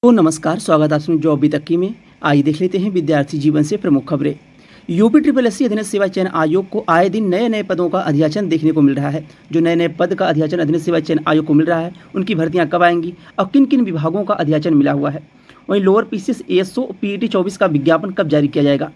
तो नमस्कार, स्वागत है आपका जॉब भी तक में। आइए देख लेते हैं विद्यार्थी जीवन से प्रमुख खबरें। यूपी ट्रिपल एससी अधीनस्थ सेवा चयन आयोग को आए दिन नए नए पदों का अध्याचन देखने को मिल रहा है। जो नए नए पद का अध्याचन अधीनस्थ सेवा चयन आयोग को मिल रहा है, उनकी भर्तियां कब आएंगी और किन किन विभागों का अध्याचन मिला हुआ है। वहीं लोअर पीसीएस एएसओ पीईटी 24 का विज्ञापन कब जारी किया जाएगा।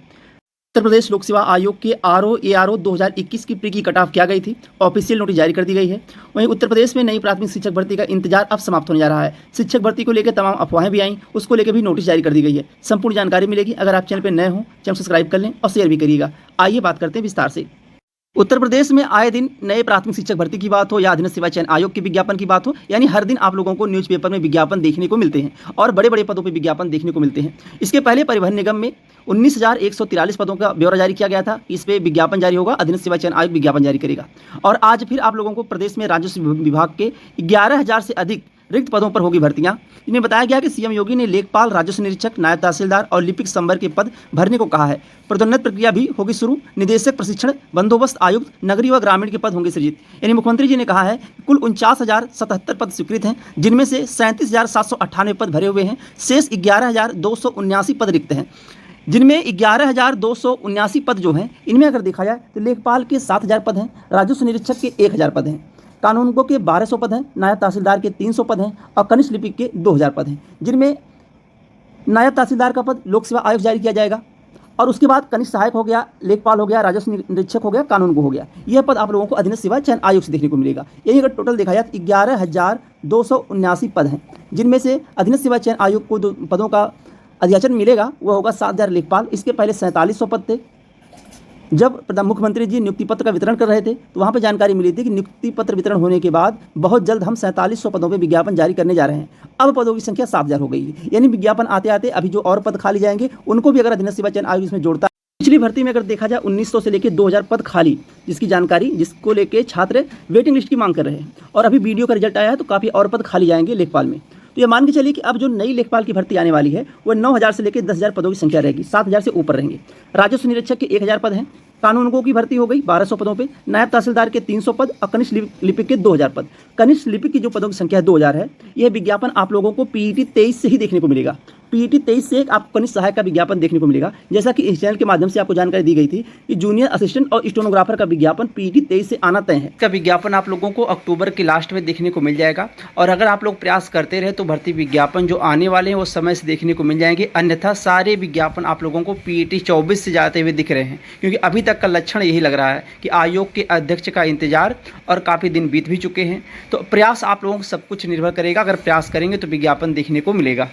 उत्तर प्रदेश लोक सेवा आयोग के आरओ 2021 की प्री की कट ऑफ किया गई थी। ऑफिशियल नोटिस जारी कर दी गई है। वहीं उत्तर प्रदेश में नई प्राथमिक शिक्षक भर्ती का इंतजार अब समाप्त होने जा रहा है। शिक्षक भर्ती को लेकर तमाम अफवाहें भी आई, उसको लेकर भी नोटिस जारी कर दी गई है। संपूर्ण जानकारी मिलेगी। अगर आप चैनल पर नए हो, चैनल सब्सक्राइब कर लें और शेयर भी करिएगा। आइए बात करते हैं विस्तार से। उत्तर प्रदेश में आए दिन नए प्राथमिक शिक्षक भर्ती की बात हो या अधीनस्थ सेवा चयन आयोग के विज्ञापन की बात हो, यानी हर दिन आप लोगों को न्यूज़पेपर में विज्ञापन देखने को मिलते हैं और बड़े बड़े पदों पर विज्ञापन देखने को मिलते हैं। इसके पहले परिवहन निगम में 19,143 पदों का ब्यौरा जारी किया गया था। इस पे विज्ञापन जारी होगा, अधीनस्थ सेवा चयन आयोग विज्ञापन जारी करेगा। और आज फिर आप लोगों को प्रदेश में राजस्व विभाग के 11,000 से अधिक रिक्त पदों पर होगी भर्तियां। इनमें बताया गया कि सीएम योगी ने लेखपाल, राजस्व निरीक्षक, नायब तहसीलदार और लिपिक संवर के पद भरने को कहा है। पदोन्नत प्रक्रिया भी होगी शुरू। निदेशक प्रशिक्षण, बंदोबस्त आयुक्त, नगरीय व ग्रामीण के पद होंगे सृजित। यानी मुख्यमंत्री जी ने कहा है कि कुल 49,077 पद स्वीकृत हैं, जिनमें से 37,798 पद भरे हुए हैं। शेष 11,279 पद रिक्त हैं, जिनमें 11,279 पद जो हैं, इनमें अगर देखा जाए तो लेखपाल के 7,000 पद हैं, राजस्व निरीक्षक के 1,000 पद हैं, कानूनगो के 1,200 पद हैं, नायब तहसीलदार के 300 पद हैं और कनिष्ठ लिपिक के 2,000 पद हैं, जिनमें नायब तहसीलदार का पद लोक सेवा आयोग जारी किया जाएगा। और उसके बाद कनिष्ठ सहायक हो गया, लेखपाल हो गया, राजस्व निरीक्षक हो गया, कानूनगो हो गया। यह पद आप लोगों को अधीनस्थ सेवा चयन आयोग से देखने को मिलेगा। यही अगर टोटल देखा जाए तो 11,279 पद हैं, जिनमें से अधीनस्थ सेवा चयन आयोग को जो पदों का अध्याचन मिलेगा वह होगा 7,000 लेखपाल। इसके पहले 4700 पद थे। जब मुख्यमंत्री जी नियुक्ति पत्र का वितरण कर रहे थे तो वहाँ पर जानकारी मिली थी कि नियुक्ति पत्र वितरण होने के बाद बहुत जल्द हम 4700 पदों पर विज्ञापन जारी करने जा रहे हैं। अब पदों की संख्या 7,000 हो गई है। यानी विज्ञापन आते आते अभी जो और पद खाली जाएंगे उनको भी अगर अधीनस्थ सेवा चयन आयोग इसमें जोड़ता है। पिछली भर्ती में अगर देखा जाए 1900 से लेकर 2,000 पद खाली, जिसकी जानकारी जिसको लेकर छात्र वेटिंग लिस्ट की मांग कर रहे हैं। और अभी वीडियो का रिजल्ट आया है तो काफ़ी और पद खाली जाएंगे लेखपाल में। तो ये मान के चलिए कि अब जो नई लेखपाल की भर्ती आने वाली है वह 9,000 से लेकर 10,000 पदों की संख्या रहेगी। 7,000 से ऊपर रहेंगे। राजस्व निरीक्षक के 1,000 पद हैं, कानूनगो की भर्ती हो गई 1,200 पदों पे, नायब तहसीलदार के 300 पद और कनिष्ठ लिपिक के 2,000 पद। कनिष्ठ लिपिक की जो पदों की संख्या 2,000 है, यह विज्ञापन आप लोगों को पीईटी 23 से ही देखने को मिलेगा। पीईटी 23 से आपको कनिष्ठ सहायक का विज्ञापन देखने को मिलेगा। जैसा कि इस चैनल के माध्यम से आपको जानकारी दी गई थी कि जूनियर असिस्टेंट और स्टेनोग्राफर का विज्ञापन पीईटी 23 से आना तय है। इसका विज्ञापन आप लोगों को अक्टूबर के लास्ट में देखने को मिल जाएगा। और अगर आप लोग प्रयास करते रहे तो भर्ती विज्ञापन जो आने वाले हैं वो समय से देखने को मिल जाएंगे। अन्यथा सारे विज्ञापन आप लोगों को पीईटी 24 से जाते हुए दिख रहे हैं, क्योंकि अभी तक का लक्षण यही लग रहा है कि आयोग के अध्यक्ष का इंतजार और काफ़ी दिन बीत भी चुके हैं। तो प्रयास आप लोगों को सब कुछ निर्भर करेगा। अगर प्रयास करेंगे तो विज्ञापन देखने को मिलेगा।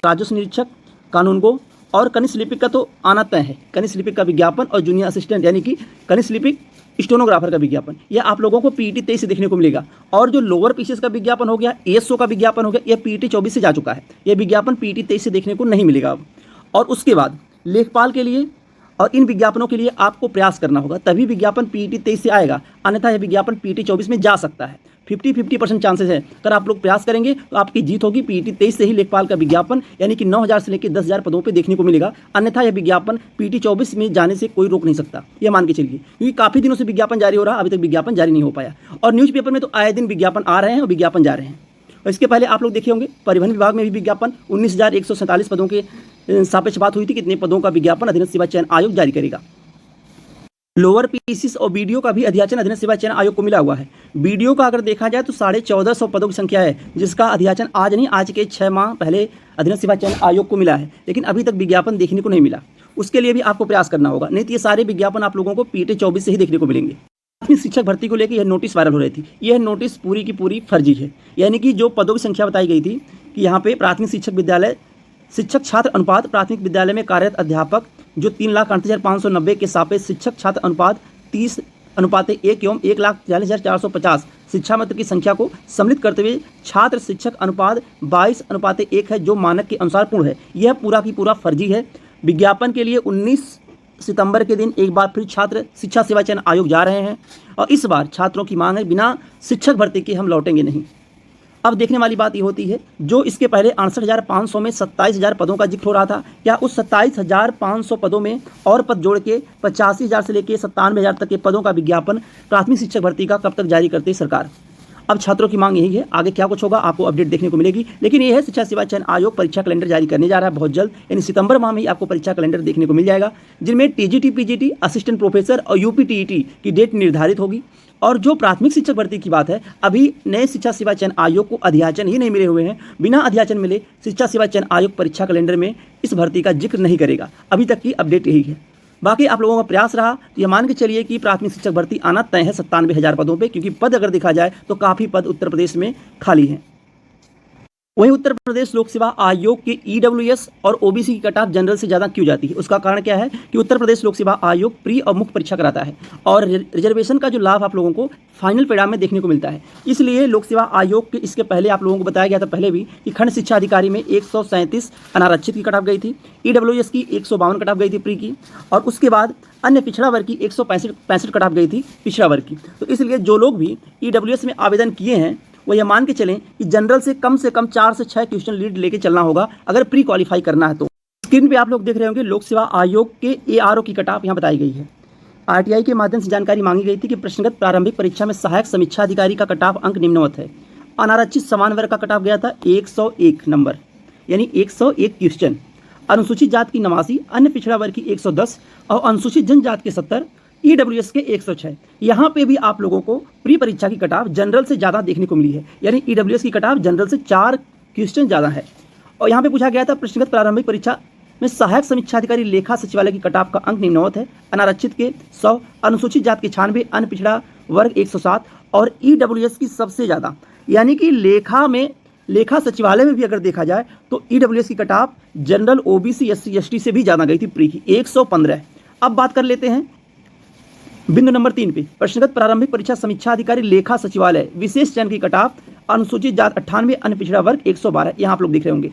राजस्व निरीक्षक, कानूनगो और कनिष्ठ लिपिक का तो आना तय है। कनिष्ठ लिपिक का विज्ञापन और जूनियर असिस्टेंट यानी कि कनिष्ठ लिपिक, स्टेनोग्राफर का विज्ञापन, यह आप लोगों को पीईटी 23 से देखने को मिलेगा। और जो लोअर पीसीएस का विज्ञापन हो गया, एएसओ का विज्ञापन हो गया, यह पीईटी 24 से जा चुका है। यह विज्ञापन पीईटी 23 से देखने को नहीं मिलेगा अब। और उसके बाद लेखपाल के लिए और इन विज्ञापनों के लिए आपको प्रयास करना होगा, तभी विज्ञापन पीईटी 23 से आएगा। अन्यथा यह विज्ञापन पीईटी 24 में जा सकता है। 50-50% चांसेस है। अगर आप लोग प्रयास करेंगे तो आपकी जीत होगी। पीईटी 23 से ही लेखपाल का विज्ञापन यानी कि 9,000 से लेकर 10,000 पदों पे देखने को मिलेगा। अन्यथा यह विज्ञापन पीईटी 24 में जाने से कोई रोक नहीं सकता, यह मान के चलिए, क्योंकि काफ़ी दिनों से विज्ञापन जारी हो रहा, अभी तक विज्ञापन जारी नहीं हो पाया। और न्यूज़पेपर में तो आए दिन विज्ञापन आ रहे हैं और विज्ञापन जा रहे हैं। और इसके पहले आप लोग देखे होंगे परिवहन विभाग में भी विज्ञापन 19,147 पदों के सापेक्ष बात हुई थी, कितने पदों का विज्ञापन अधीनस्थ सेवा चयन आयोग जारी करेगा। लोअर पीसीएस और बीडीओ का भी अध्याचन अधीनस्थ सेवा चयन आयोग को मिला हुआ है। बीडीओ का अगर देखा जाए तो 1,450 पदों की संख्या है, जिसका अध्याचन आज नहीं, आज के 6 माह पहले अधीनस्थ सेवा चयन आयोग को मिला है। लेकिन अभी तक विज्ञापन देखने को नहीं मिला। उसके लिए भी आपको प्रयास करना होगा, नहीं तो ये सारे विज्ञापन आप लोगों को पीईटी 24 से ही देखने को मिलेंगे। प्राथमिक शिक्षक भर्ती को लेकर यह नोटिस वायरल हो रही थी। यह नोटिस पूरी की पूरी फर्जी है। यानी कि जो पदों की संख्या बताई गई थी कि यहाँ पे प्राथमिक शिक्षक विद्यालय शिक्षक छात्र अनुपात, प्राथमिक विद्यालय में कार्यरत अध्यापक जो 3,38,590 के सापेक्ष शिक्षक छात्र अनुपात 30:1 एवं 1,40,450 शिक्षा मित्र की संख्या को सम्मिलित करते हुए छात्र शिक्षक अनुपात 22:1 है, जो मानक के अनुसार पूर्ण है। यह पूरा की पूरा फर्जी है। विज्ञापन के लिए 19 सितंबर के दिन एक बार फिर छात्र शिक्षा सेवा चयन आयोग जा रहे हैं और इस बार छात्रों की मांग है बिना शिक्षक भर्ती के हम लौटेंगे नहीं। अब देखने वाली बात ये होती है, जो इसके पहले 68,500 में 27,000 पदों का जिक्र हो रहा था, क्या उस 27,500 पदों में और पद जोड़ के 85,000 से लेकर 97,000 तक के पदों का विज्ञापन प्राथमिक शिक्षक भर्ती का कब तक जारी करती सरकार। अब छात्रों की मांग यही है, आगे क्या कुछ होगा आपको अपडेट देखने को मिलेगी, लेकिन ये है शिक्षा सेवा चयन आयोग परीक्षा कैलेंडर जारी करने जा रहा है बहुत जल्द, यानी सितंबर माह में ही आपको परीक्षा कैलेंडर देखने को मिल जाएगा, जिनमें टीजीटी, पीजीटी, असिस्टेंट प्रोफेसर और यूपीटीईटी की डेट निर्धारित होगी। और जो प्राथमिक शिक्षक भर्ती की बात है, अभी नए शिक्षा सेवा चयन आयोग को अध्याचन ही नहीं मिले हुए हैं। बिना अध्याचन मिले शिक्षा सेवा चयन आयोग परीक्षा कैलेंडर में इस भर्ती का जिक्र नहीं करेगा। अभी तक की अपडेट यही है। बाकी आप लोगों का प्रयास रहा, ये मान के चलिए कि प्राथमिक शिक्षक भर्ती आना तय है 97,000 पदों पे, क्योंकि पद अगर देखा जाए तो काफ़ी पद उत्तर प्रदेश में खाली हैं। वहीं उत्तर प्रदेश लोक सेवा आयोग के ईडब्ल्यूएस और ओबीसी की कट-ऑफ जनरल से ज़्यादा क्यों जाती है? उसका कारण क्या है कि उत्तर प्रदेश लोक सेवा आयोग प्री और मुख्य परीक्षा कराता है और रिजर्वेशन का जो लाभ आप लोगों को फाइनल परिणाम में देखने को मिलता है। इसलिए लोक सेवा आयोग के इसके पहले आप लोगों को बताया गया था पहले भी कि खंड शिक्षा अधिकारी में 137 अनारक्षित की कट-ऑफ गई थी, ईडब्ल्यूएस की 152 कट-ऑफ गई थी प्री की, और उसके बाद अन्य पिछड़ा वर्ग की 165 कट-ऑफ गई थी पिछड़ा वर्ग की। तो इसलिए जो लोग भी ईडब्ल्यूएस में आवेदन किए हैं वो ये मान के चलें कि जनरल से कम 4 से 6 क्वेश्चन लीड लेके चलना होगा अगर प्री क्वालिफाई करना है तो। स्क्रीन पे आप लोग देख रहे होंगे लोक सेवा आयोग के एआरओ की कट-ऑफ यहाँ बताई गई है। आरटीआई के माध्यम से जानकारी मांगी गई थी कि प्रश्नगत प्रारंभिक परीक्षा में सहायक समीक्षा अधिकारी का कट-ऑफ अंक निम्नवत है। अनारक्षित समान वर्ग का कट-ऑफ गया था 101 नंबर, यानी 101 क्वेश्चन। अनुसूचित जात की 89, अन्य पिछड़ा वर्ग की 110 और अनुसूचित जनजात के 70, ईडब्ल्यूएस के 106। यहाँ पे भी आप लोगों को प्री परीक्षा की कट-ऑफ जनरल से ज़्यादा देखने को मिली है, यानी ईडब्ल्यूएस की कट-ऑफ जनरल से 4 क्वेश्चन ज़्यादा है। और यहाँ पे पूछा गया था प्रश्नगत प्रारंभिक परीक्षा में सहायक समीक्षा अधिकारी लेखा सचिवालय की कट-ऑफ का अंक निम्नवत है। अनारक्षित के 100, अनुसूचित जात के 96, अन्य पिछड़ा वर्ग 107 और ईडब्ल्यूएस की सबसे ज़्यादा, यानी कि लेखा सचिवालय में भी अगर देखा जाए तो ईडब्ल्यूएस की cut-off general, OBC, SC, ST से भी ज़्यादा गई थी प्री की 115। अब बात कर लेते हैं बिंदु नंबर 3 पे, प्रश्नगत प्रारंभिक परीक्षा समीक्षा अधिकारी लेखा सचिवालय विशेष चयन की कट-ऑफ अनुसूचित जात 98, अन्य पिछड़ा वर्ग 112, यहाँ आप लोग देख रहे होंगे।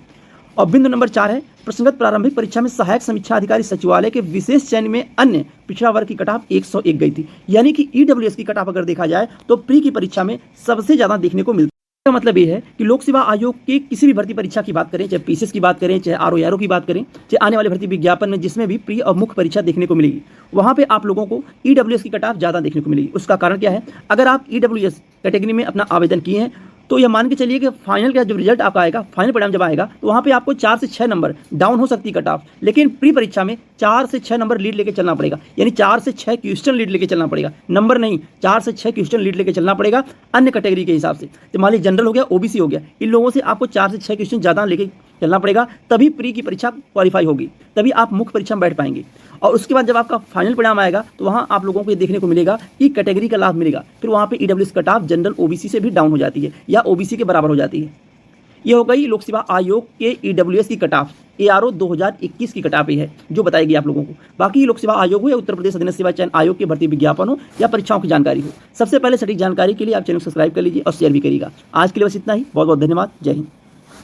और बिंदु नंबर 4 है प्रश्नगत प्रारंभिक परीक्षा में सहायक समीक्षा अधिकारी सचिवालय के विशेष चयन में अन्य पिछड़ा वर्ग की कट-ऑफ 101 गई थी, यानी कि ईडब्ल्यूएस की कट-ऑफ अगर देखा जाए तो प्री की परीक्षा में सबसे ज़्यादा देखने को मिलती है। इसका मतलब ये है कि लोक सेवा आयोग के किसी भी भर्ती परीक्षा की बात करें, चाहे पीसीएस की बात करें, चाहे आरओ की बात करें, चाहे आने वाले भर्ती विज्ञापन में जिसमें भी प्री और मुख्य परीक्षा देखने को मिलेगी, वहाँ पे आप लोगों को ईडब्ल्यूएस की कट-ऑफ ज़्यादा देखने को मिलेगी। उसका कारण क्या है? अगर आप ईडब्ल्यूएस कैटेगरी में अपना आवेदन किए हैं तो यह मान के चलिए कि फाइनल का जब रिजल्ट आपका आएगा, फाइनल परिणाम जब आएगा तो वहाँ पे आपको 4 से 6 नंबर डाउन हो सकती है कट-ऑफ, लेकिन प्री परीक्षा में 4 से 6 नंबर लीड लेके चलना पड़ेगा, यानी 4 से 6 क्वेश्चन लीड लेके चलना पड़ेगा, नंबर नहीं, 4 से 6 क्वेश्चन लीड लेके चलना पड़ेगा अन्य कैटेगरी के हिसाब से। तो मान लीजिए जनरल हो गया, ओबीसी हो गया, इन लोगों से आपको 4 से 6 क्वेश्चन ज़्यादा लेके चलना पड़ेगा, तभी प्री की परीक्षा क्वालिफाई होगी, तभी आप मुख्य परीक्षा में बैठ पाएंगे। और उसके बाद जब आपका फाइनल परिणाम आएगा तो वहाँ आप लोगों को ये देखने को मिलेगा कि कैटेगरी का लाभ मिलेगा, फिर वहाँ पे ईडब्ल्यूएस कट-ऑफ जनरल, ओबीसी से भी डाउन हो जाती है या ओबीसी के बराबर हो जाती है। ये हो गई लोक सेवा आयोग के ईडब्ल्यूएस की कट-ऑफ, एआरओ 2021 की कट-ऑफ है जो बताएगी आप लोगों को। बाकी लोक सेवा आयोग हो या उत्तर प्रदेश अधीनस्थ सेवा चयन आयोग के भर्ती विज्ञापन हो या परीक्षाओं की जानकारी हो, सबसे पहले सटीक जानकारी के लिए आप चैनल को सब्सक्राइब कर लीजिए और शेयर भी करिएगा। आज के लिए बस इतना ही, बहुत बहुत धन्यवाद। जय हिंद।